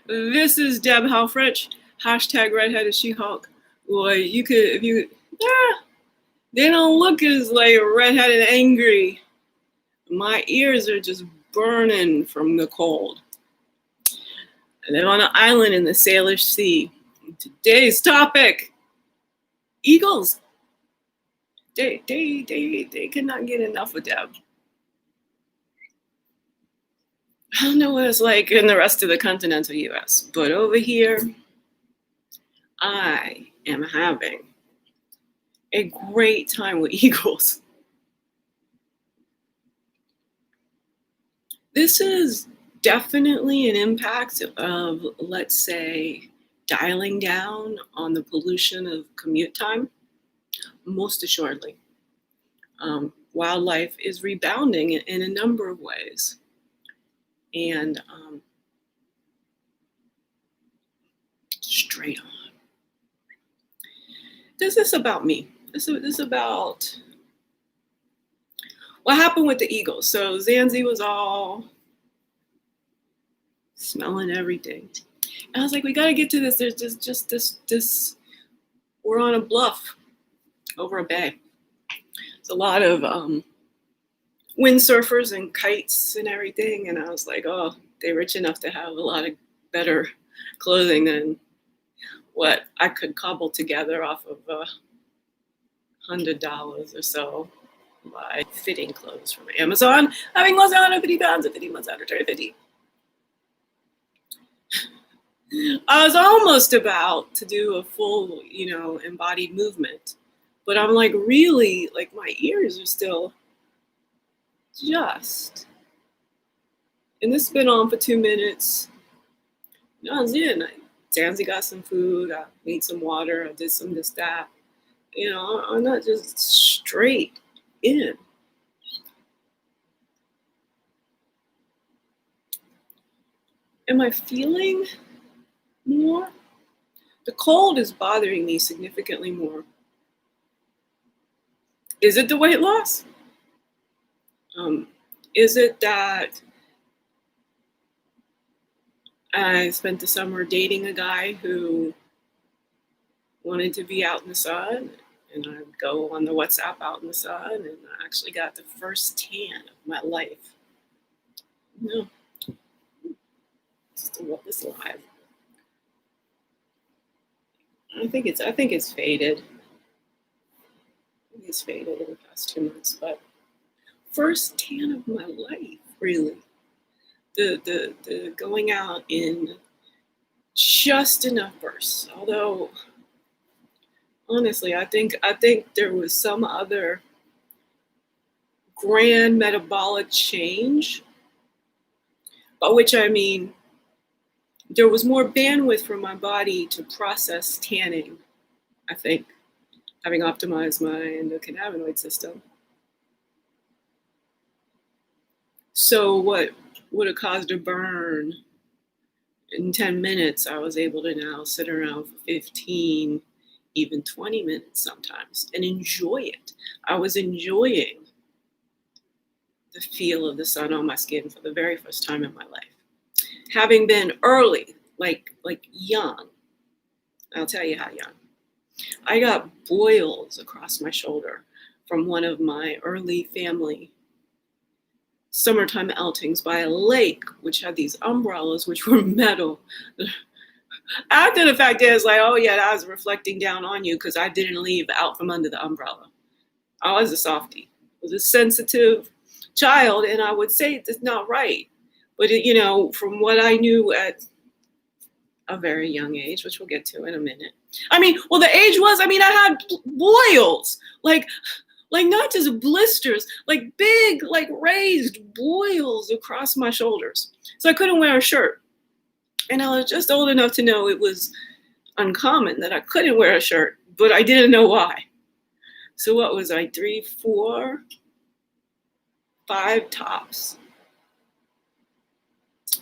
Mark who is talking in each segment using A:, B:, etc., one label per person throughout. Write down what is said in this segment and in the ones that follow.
A: This is Deb Halfrich, hashtag redheaded She-Hulk. Boy, you could, if you, they don't look as like redheaded and angry. My ears are just burning from the cold. I live on an island in the Salish Sea. Today's topic, eagles. They cannot get enough of Deb. I don't know what it's like in the rest of the continental US, but over here, I am having a great time with eagles. This is definitely an impact of, let's say, dialing down on the pollution of commute time, most assuredly. Wildlife is rebounding in a number of ways. And straight on. This is about me. This is about what happened with the eagles. So Zanzi was all smelling everything. And I was like, we got to get to this. There's just this, we're on a bluff over a bay. There's a lot of windsurfers and kites and everything. And I was like, oh, they're rich enough to have a lot of better clothing than what I could cobble together off of $100 or so by fitting clothes from Amazon. Having lost 150 pounds in 50 months after turning 50. I was almost about to do a full, embodied movement. But I'm like, really, like my ears are still just. And this has been on for 2 minutes. I was in. Zanzi got some food. I made some water. I did some this, that. I'm not just straight in. Am I feeling more? The cold is bothering me significantly more. Is it the weight loss? Is it that I spent the summer dating a guy who wanted to be out in the sun, and I would go on the WhatsApp out in the sun, and I actually got the first tan of my life? No. It's live. I think it's faded. It's faded in the past 2 months, but first tan of my life, really. The going out in just enough bursts. Although, honestly, I think there was some other grand metabolic change, by which I mean there was more bandwidth for my body to process tanning, I think, having optimized my endocannabinoid system. So what would have caused a burn in 10 minutes, I was able to now sit around for 15, even 20 minutes sometimes and enjoy it. I was enjoying the feel of the sun on my skin for the very first time in my life. Having been early, like young, I'll tell you how young. I got boils across my shoulder from one of my early family summertime outings by a lake, which had these umbrellas, which were metal. After the fact is like, oh yeah, I was reflecting down on you because I didn't leave out from under the umbrella. I was a softie. I was a sensitive child, and I would say it's not right. But from what I knew at a very young age, which we'll get to in a minute. The age was, I had boils, like not just blisters, like big, like raised boils across my shoulders. So I couldn't wear a shirt. And I was just old enough to know it was uncommon that I couldn't wear a shirt, but I didn't know why. So what was I, 3, 4, 5 tops?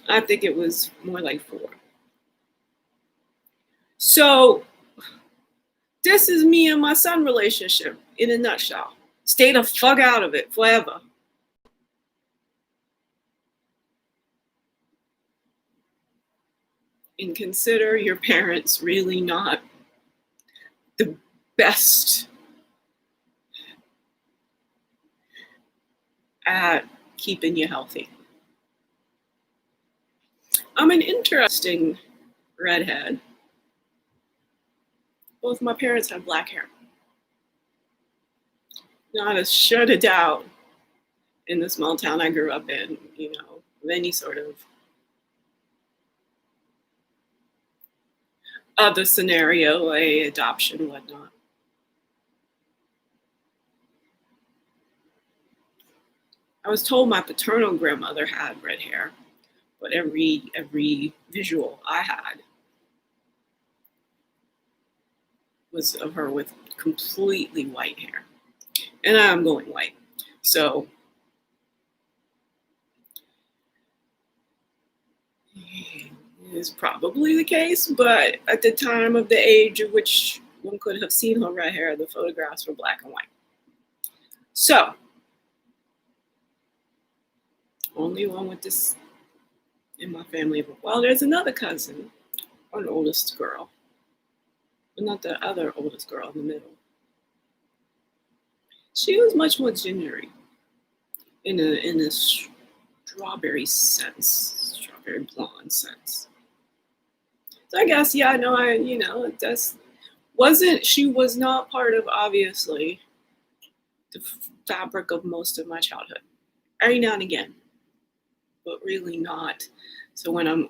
A: I think it was more like 4. So this is me and my son relationship in a nutshell. Stay the fuck out of it forever. and consider your parents really not the best at keeping you healthy. I'm an interesting redhead. Both my parents had black hair. Not a shred of doubt in the small town I grew up in, of any sort of other scenario, a adoption, whatnot. I was told my paternal grandmother had red hair, but every visual I had was of her with completely white hair. And I'm going white. So is probably the case, but at the time of the age at which one could have seen her red hair, the photographs were black and white. So, only one with this in my family. Well, there's another cousin, an oldest girl, but not the other oldest girl in the middle. She was much more gingery in a strawberry sense, strawberry blonde sense. So I guess, yeah, no, she was not part of, obviously, the fabric of most of my childhood. Every now and again, but really not. So when I'm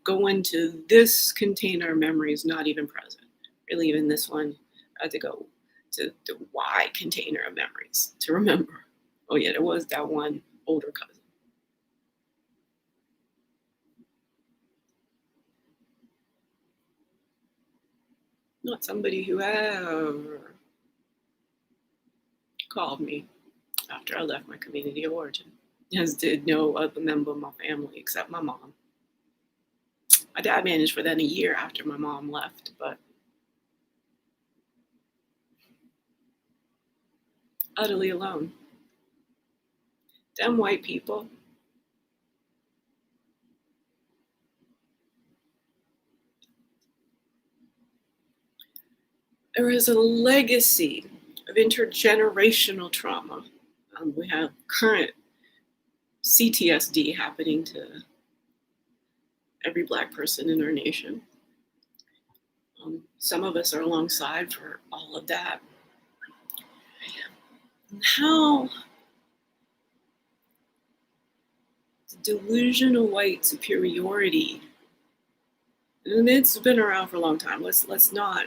A: going to this container, memory is not even present. Really, even this one, I had to go to the Y container of memories to remember. Oh yeah, there was that one older cousin. Not somebody who ever called me after I left my community of origin, as did no other member of my family except my mom. My dad managed for then a year after my mom left, but utterly alone. Them white people. There is a legacy of intergenerational trauma. We have current CTSD happening to every Black person in our nation. Some of us are alongside for all of that. And how the delusion of white superiority, and it's been around for a long time. Let's not.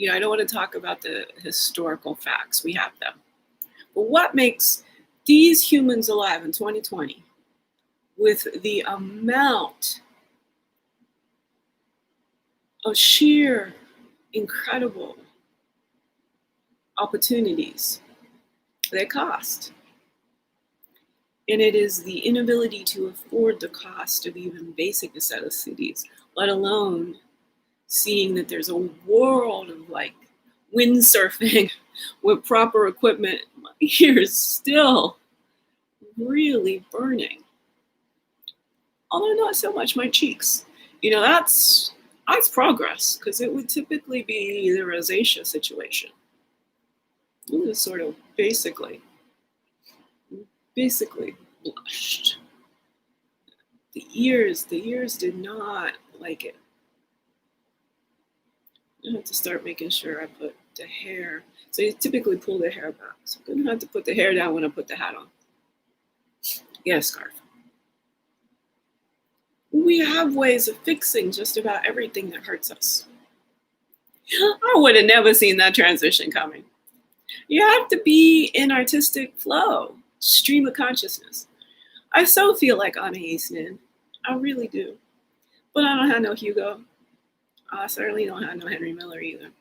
A: I don't want to talk about the historical facts. We have them. But what makes these humans alive in 2020 with the amount of sheer incredible opportunities they cost? And it is the inability to afford the cost of even basic necessities, let alone seeing that there's a world of like windsurfing with proper equipment. My ear is still really burning. Although not so much my cheeks. That's progress, because it would typically be the rosacea situation. It was sort of basically blushed. The ears did not like it. I have to start making sure I put the hair. So you typically pull the hair back. So I'm gonna have to put the hair down when I put the hat on. Get a scarf. We have ways of fixing just about everything that hurts us. I would have never seen that transition coming. You have to be in artistic flow, stream of consciousness. I so feel like Anna Eastman. I really do. But I don't have no Hugo. I certainly don't have no Henry Miller either.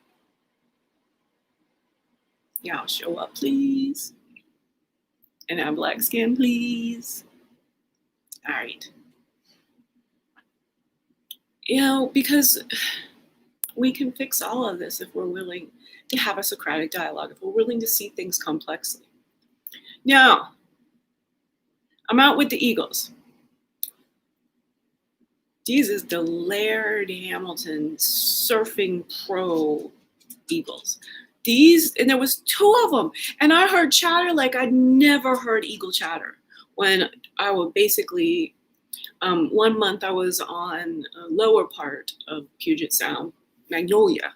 A: Y'all show up, please. And have black skin, please. All right. Because we can fix all of this if we're willing to have a Socratic dialogue, if we're willing to see things complexly. Now, I'm out with the Eagles. These is the Laird Hamilton Surfing Pro Eagles. These, and there was 2 of them, and I heard chatter like I'd never heard eagle chatter. When I would basically, one month I was on a lower part of Puget Sound, Magnolia,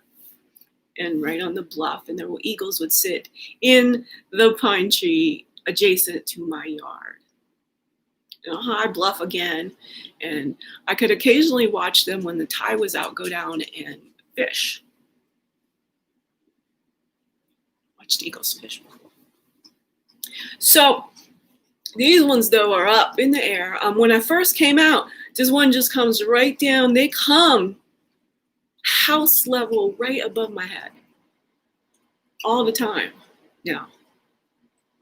A: and right on the bluff, and there were eagles would sit in the pine tree adjacent to my yard. A high bluff again, and I could occasionally watch them when the tide was out go down and fish. Watched eagles fish. So these ones though are up in the air. When I first came out, this one just comes right down. They come house level right above my head all the time. Now,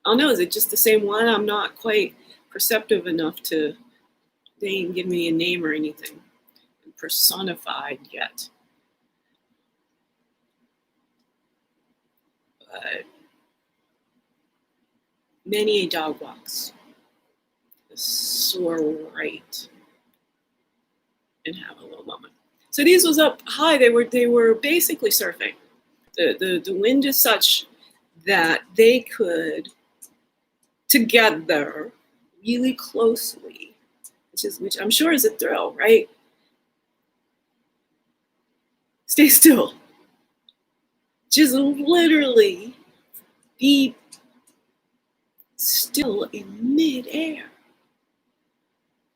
A: I don't know, is it just the same one? I'm not quite perceptive enough to, they didn't give me a name or anything personified yet. But many a dog walks soar right and have a little moment. So these was up high. They were basically surfing. The wind is such that they could together really closely, which I'm sure is a thrill, right? Stay still. Just literally be still in midair.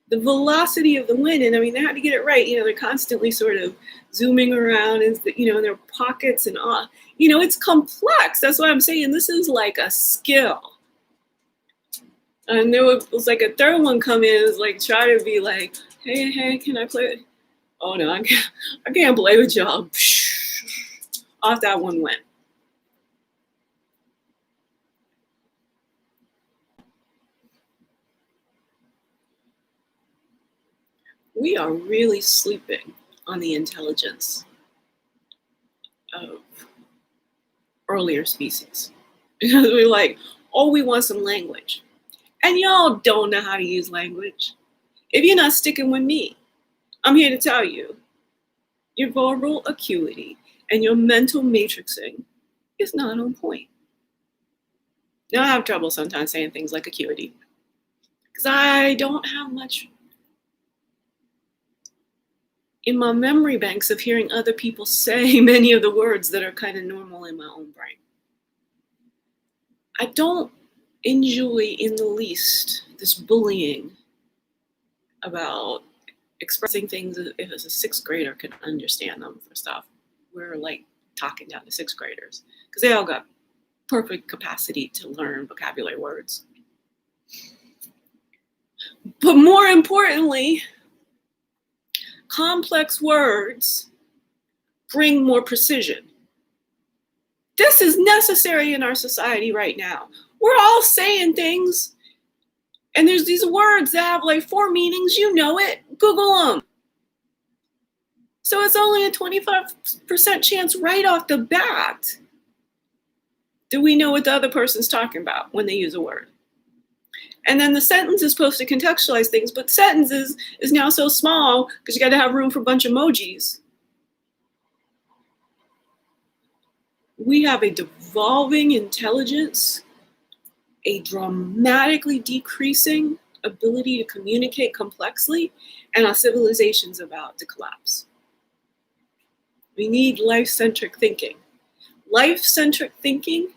A: The velocity of the wind, and I mean, they had to get it right. They're constantly sort of zooming around, and in their pockets and all. It's complex. That's why I'm saying this is like a skill. And there was like a third one come in, is like try to be like, hey, can I play? Oh no, I can't play with y'all. Off that one went. We are really sleeping on the intelligence of earlier species. Because we're like, oh, we want some language. And y'all don't know how to use language. If you're not sticking with me, I'm here to tell you, your verbal acuity and your mental matrixing is not on point. Now I have trouble sometimes saying things like acuity, because I don't have much in my memory banks of hearing other people say many of the words that are kind of normal in my own brain. I don't enjoy in the least this bullying about expressing things if a 6th grader can understand them for stuff. We're like talking down to 6th graders because they all got perfect capacity to learn vocabulary words. But more importantly, complex words bring more precision. This is necessary in our society right now. We're all saying things, and there's these words that have like 4 meanings. You know it. Google them. So it's only a 25% chance right off the bat do we know what the other person's talking about when they use a word. And then the sentence is supposed to contextualize things, but sentences is now so small because you got to have room for a bunch of emojis. We have a devolving intelligence, a dramatically decreasing ability to communicate complexly, and our civilization's about to collapse. We need life-centric thinking. Life-centric thinking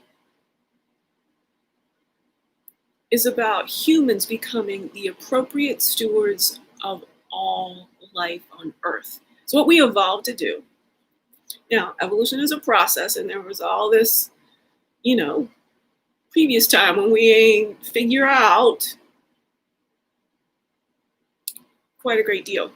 A: is about humans becoming the appropriate stewards of all life on Earth. It's what we evolved to do. Now, evolution is a process, and there was all this, previous time when we ain't figure out quite a great deal.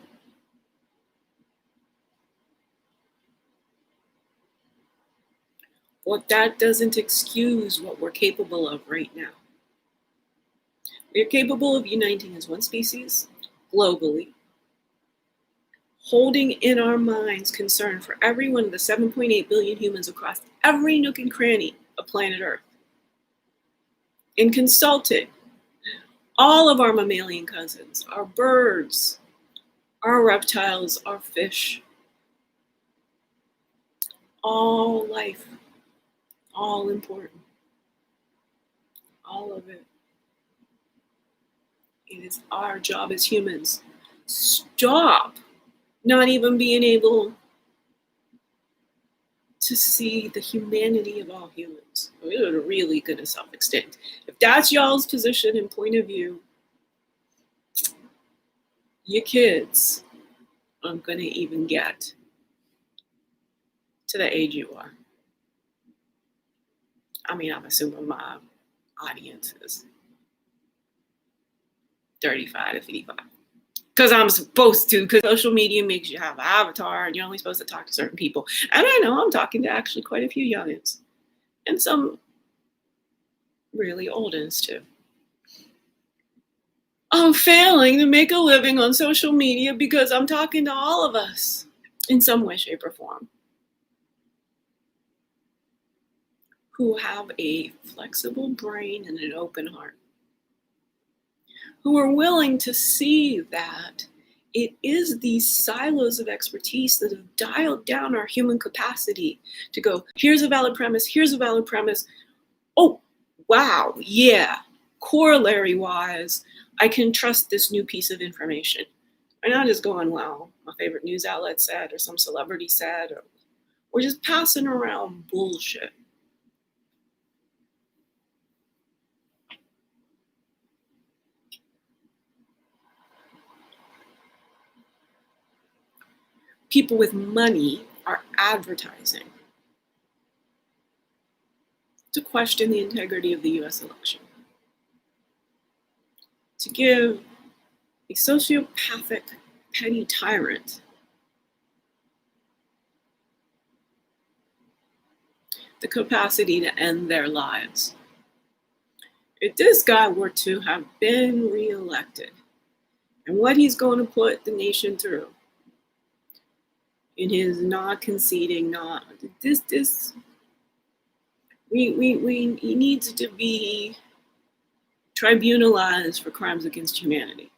A: But that doesn't excuse what we're capable of right now. We are capable of uniting as one species, globally, holding in our minds concern for every one of the 7.8 billion humans across every nook and cranny of planet Earth, and consulting all of our mammalian cousins, our birds, our reptiles, our fish, all life, all important, all of it. It is our job as humans. Stop not even being able to see the humanity of all humans. We're really gonna self-extinct. If that's y'all's position and point of view, your kids aren't gonna even get to the age you are. I mean, I'm assuming my audience is 35 to 55. Because I'm supposed to, because social media makes you have an avatar and you're only supposed to talk to certain people. And I know I'm talking to actually quite a few youngins and some really old ones too. I'm failing to make a living on social media because I'm talking to all of us in some way, shape, or form who have a flexible brain and an open heart, who are willing to see that it is these silos of expertise that have dialed down our human capacity to go, here's a valid premise, here's a valid premise. Oh, wow, yeah, corollary-wise, I can trust this new piece of information. I'm not just going, well, my favorite news outlet said, or some celebrity said, or we're just passing around bullshit. People with money are advertising to question the integrity of the US election, to give a sociopathic, petty tyrant the capacity to end their lives. If this guy were to have been reelected, and what he's going to put the nation through in his not conceding, he needs to be tribunalized for crimes against humanity.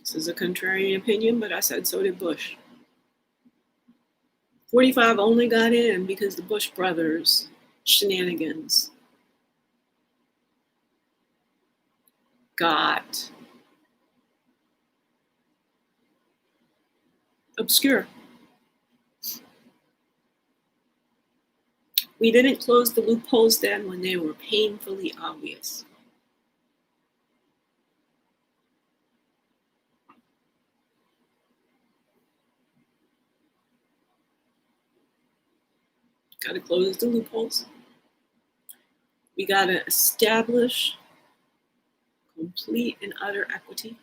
A: This is a contrarian opinion, but I said so did Bush. 45 only got in because the Bush brothers' shenanigans got obscure. We didn't close the loopholes then when they were painfully obvious. Got to close the loopholes. We got to establish complete and utter equity.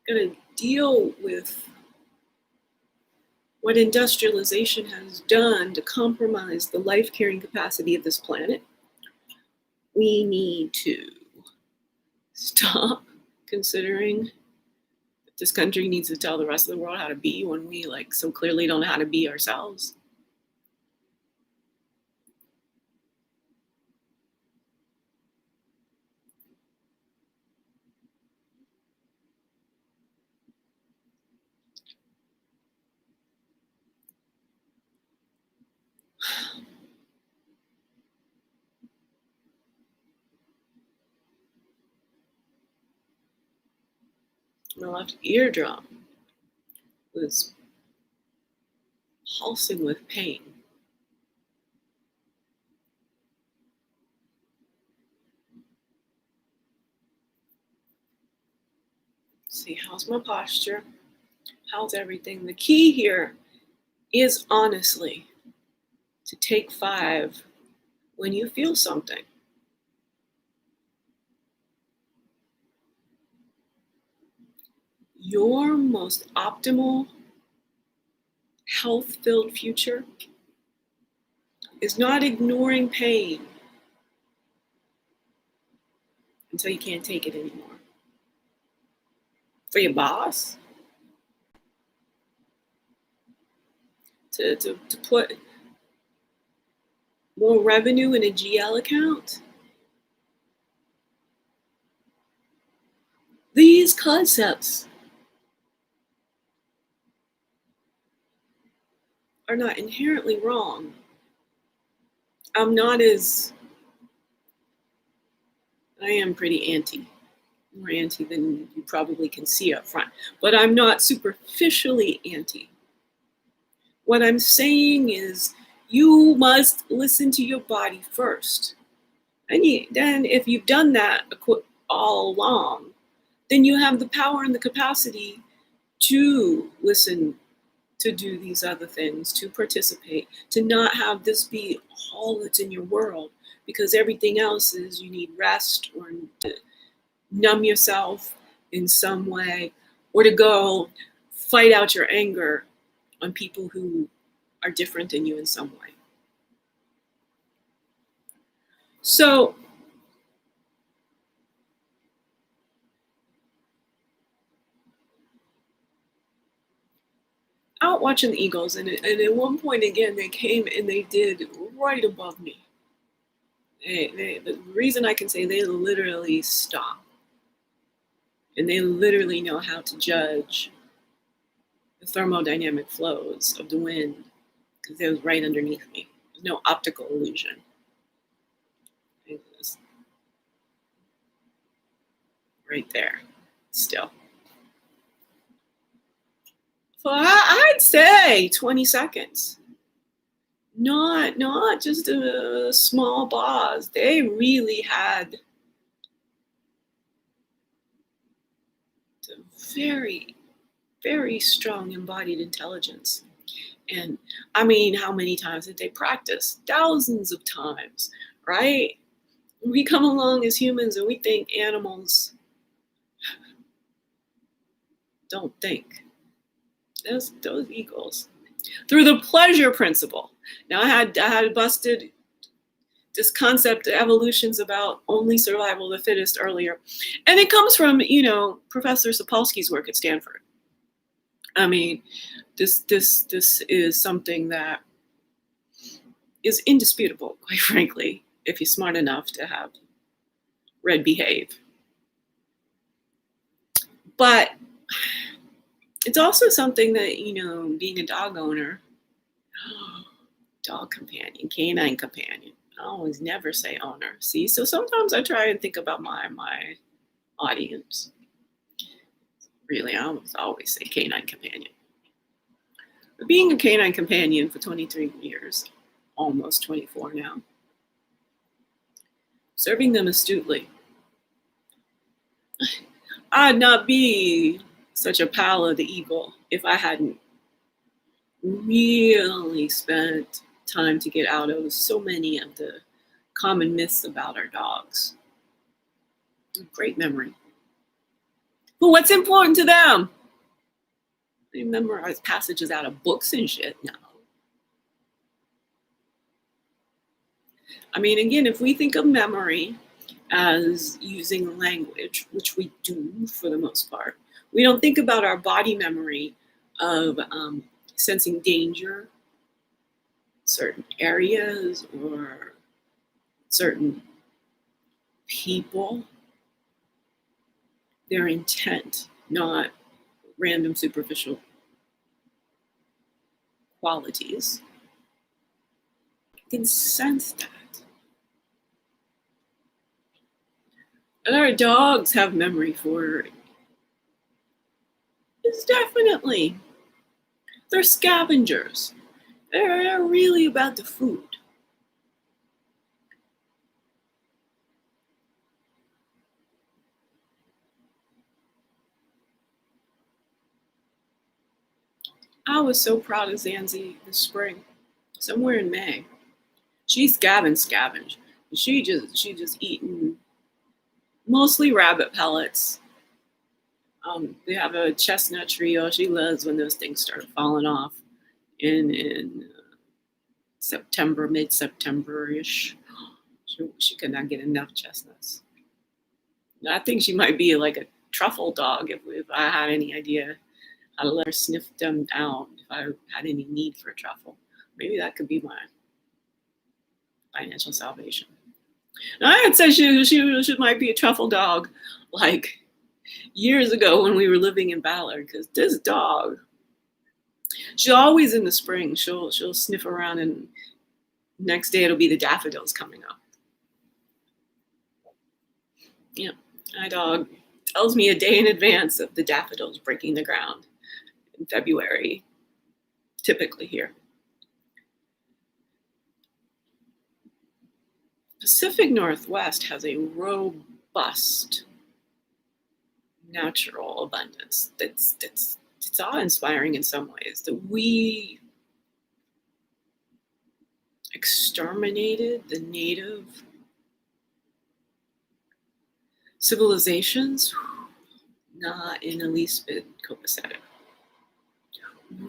A: Got to deal with what industrialization has done to compromise the life-carrying capacity of this planet. We need to stop considering that this country needs to tell the rest of the world how to be when we so clearly don't know how to be ourselves. My left eardrum was pulsing with pain. See, how's my posture? How's everything? The key here is honestly to take 5 when you feel something. Your most optimal, health-filled future is not ignoring pain until you can't take it anymore. For your boss, to put more revenue in a GL account these concepts are not inherently wrong. I'm not as, I am pretty more anti than you probably can see up front, but I'm not superficially anti. What I'm saying is you must listen to your body first. And then if you've done that all along, then you have the power and the capacity to listen, to do these other things, to participate, to not have this be all that's in your world, because everything else is you need rest or to numb yourself in some way, or to go fight out your anger on people who are different than you in some way. So out watching the Eagles, and at one point again, they came and they did right above me. The reason I can say they literally stop, and they literally know how to judge the thermodynamic flows of the wind, because it was right underneath me. There's no optical illusion. It was right there, still. So I'd say 20 seconds. Not just a small pause. They really had very, very strong embodied intelligence. And I mean, how many times did they practice? Thousands of times, right? We come along as humans and we think animals don't think. Those eagles. Through the pleasure principle. Now I had busted this concept of evolution's about only survival of the fittest earlier. And it comes from, Professor Sapolsky's work at Stanford. I mean, this is something that is indisputable, quite frankly, if you're smart enough to have read Behave. But it's also something that, being a dog owner, dog companion, canine companion, I always never say owner. See, so sometimes I try and think about my audience. Really, I always say canine companion. But being a canine companion for 23 years, almost 24 now, serving them astutely, I'd not be such a pal of the eagle if I hadn't really spent time to get out of so many of the common myths about our dogs. Great memory. But what's important to them? They memorize passages out of books and shit. No. I mean, again, if we think of memory as using language, which we do for the most part, we don't think about our body memory of sensing danger, certain areas, or certain people, their intent, not random superficial qualities. You can sense that. And our dogs have memory for it. It's definitely. They're scavengers. They're really about the food. I was so proud of Zanzi this spring, somewhere in May. She scavenged. She just eaten mostly rabbit pellets. They have a chestnut trio. She loves when those things start falling off in September, mid-September-ish. She could not get enough chestnuts. I think she might be like a truffle dog if I had any idea how to let her sniff them out if I had any need for a truffle. Maybe that could be my financial salvation. Now, I had said she might be a truffle dog like years ago when we were living in Ballard, because this dog, she's always in the spring. She'll sniff around, and next day it'll be the daffodils coming up. Yeah, my dog tells me a day in advance of the daffodils breaking the ground in February, typically here. Pacific Northwest has a robust natural abundance that's awe-inspiring in some ways. That we exterminated the native civilizations, not in the least bit copacetic.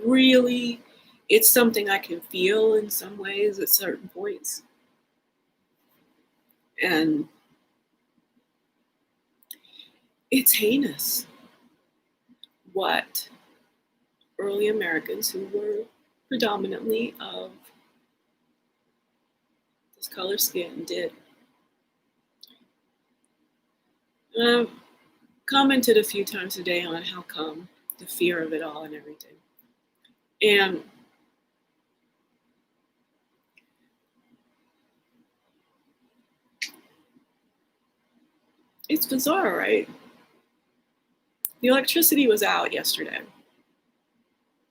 A: Really, it's something I can feel in some ways at certain points. And it's heinous what early Americans who were predominantly of this color skin did. And I've commented a few times today on how come, the fear of it all and everything. And it's bizarre, right? The electricity was out yesterday.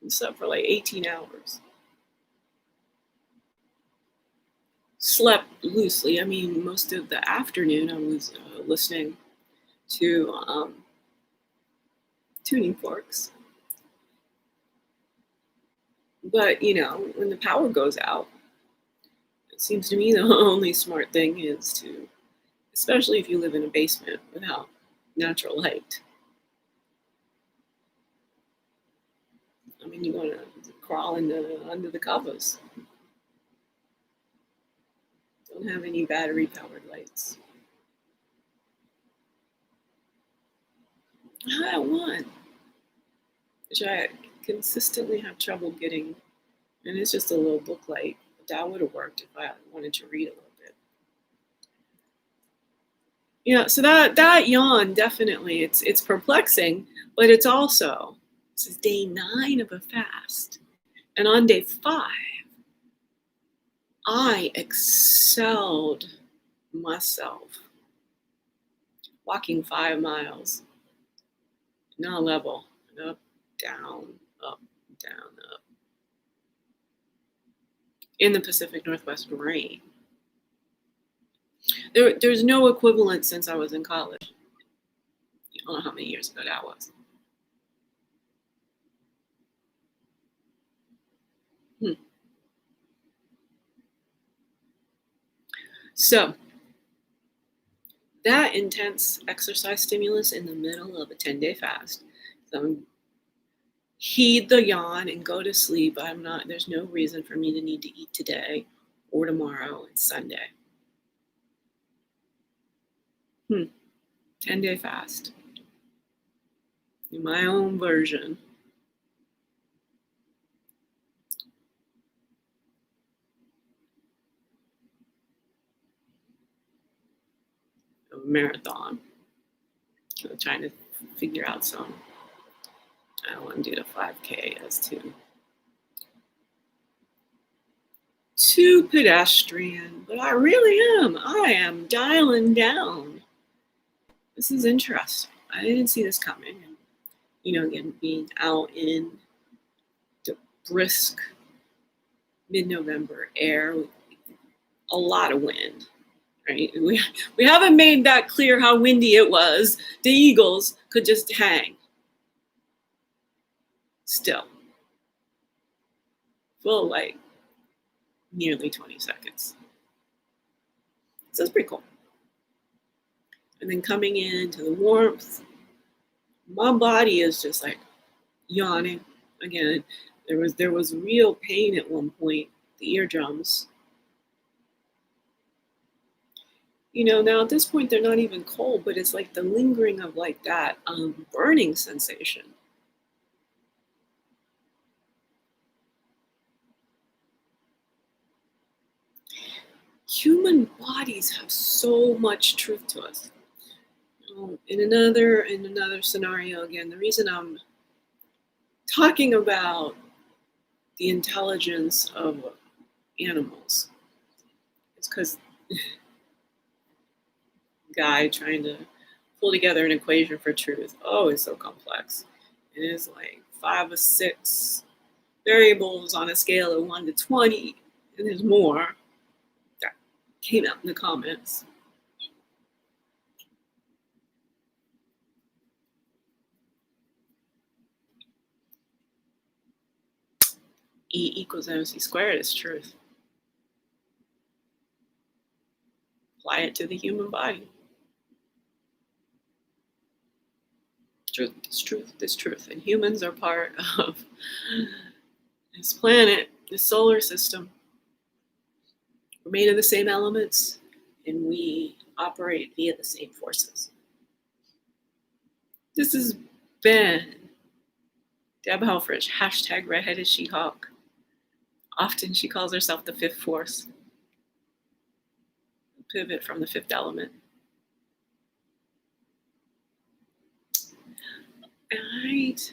A: We slept for like 18 hours. Slept loosely. I mean, most of the afternoon I was listening to tuning forks. But, you know, when the power goes out, it seems to me the only smart thing is to, especially if you live in a basement without natural light. I mean, you want to crawl under the covers. Don't have any battery-powered lights. I had one, which I consistently have trouble getting, and it's just a little book light. But that would have worked if I wanted to read a little bit. Yeah, so that yawn, definitely, it's perplexing, but it's also, this is day 9 of a fast, and on day 5, I excelled myself, walking 5 miles, not level, up, down, up, in the Pacific Northwest rain. There's no equivalent since I was in college. I don't know how many years ago that was. So that intense exercise stimulus in the middle of a 10-day fast. So heed the yawn and go to sleep. There's no reason for me to need to eat today or tomorrow. It's Sunday. 10-day fast. In my own version. Of a marathon. I'm trying to figure out some. I don't want to do the 5K as too pedestrian, but I really am. I am dialing down. This is interesting. I didn't see this coming. And, you know, again, being out in the brisk mid-November air with a lot of wind, right? We haven't made that clear how windy it was. The Eagles could just hang still. Full like nearly 20 seconds. So it's pretty cool. And then coming into the warmth, my body is just like yawning. Again, there was real pain at one point, the eardrums. You know, now at this point they're not even cold, but it's like the lingering of like that burning sensation. Human bodies have so much truth to us. In another scenario, again, the reason I'm talking about the intelligence of animals is because guy trying to pull together an equation for truth. Oh, it's so complex. It is like 5 or 6 variables on a scale of 1 to 20, and there's more that came out in the comments. E equals mc squared is truth. Apply it to the human body. Truth is truth is truth. And humans are part of this planet, this solar system. We're made of the same elements, and we operate via the same forces. This has been Deb Helfrich, hashtag redheaded She-Hulk. Often she calls herself the fifth force. Pivot from the fifth element. All right.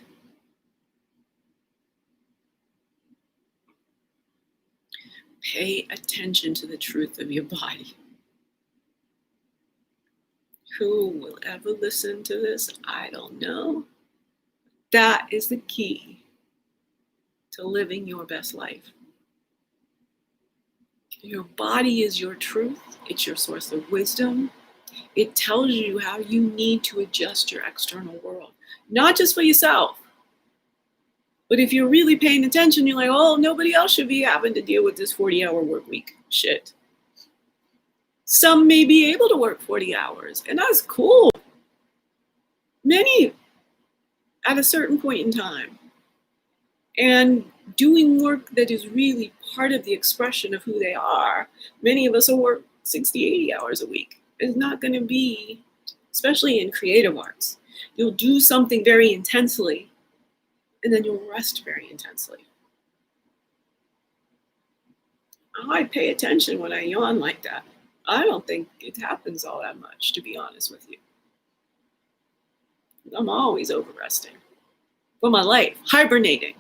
A: Pay attention to the truth of your body. Who will ever listen to this? I don't know. That is the key to living your best life. Your body is your truth. It's your source of wisdom. It tells you how you need to adjust your external world, not just for yourself. But if you're really paying attention, you're like, oh, nobody else should be having to deal with this 40-hour work week shit. Some may be able to work 40 hours, and that's cool. Many at a certain point in time. And doing work that is really part of the expression of who they are. Many of us will work 60, 80 hours a week. It's not going to be, especially in creative arts. You'll do something very intensely, and then you'll rest very intensely. I pay attention when I yawn like that. I don't think it happens all that much, to be honest with you. I'm always over resting for my life, hibernating.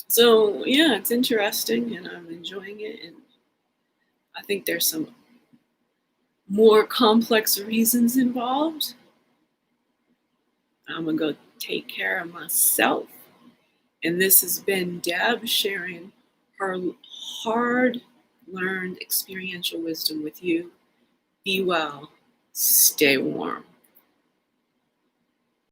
A: So yeah, it's interesting and I'm enjoying it. And I think there's some more complex reasons involved. I'm gonna go take care of myself. And this has been Deb sharing her hard-learned experiential wisdom with you. Be well, stay warm.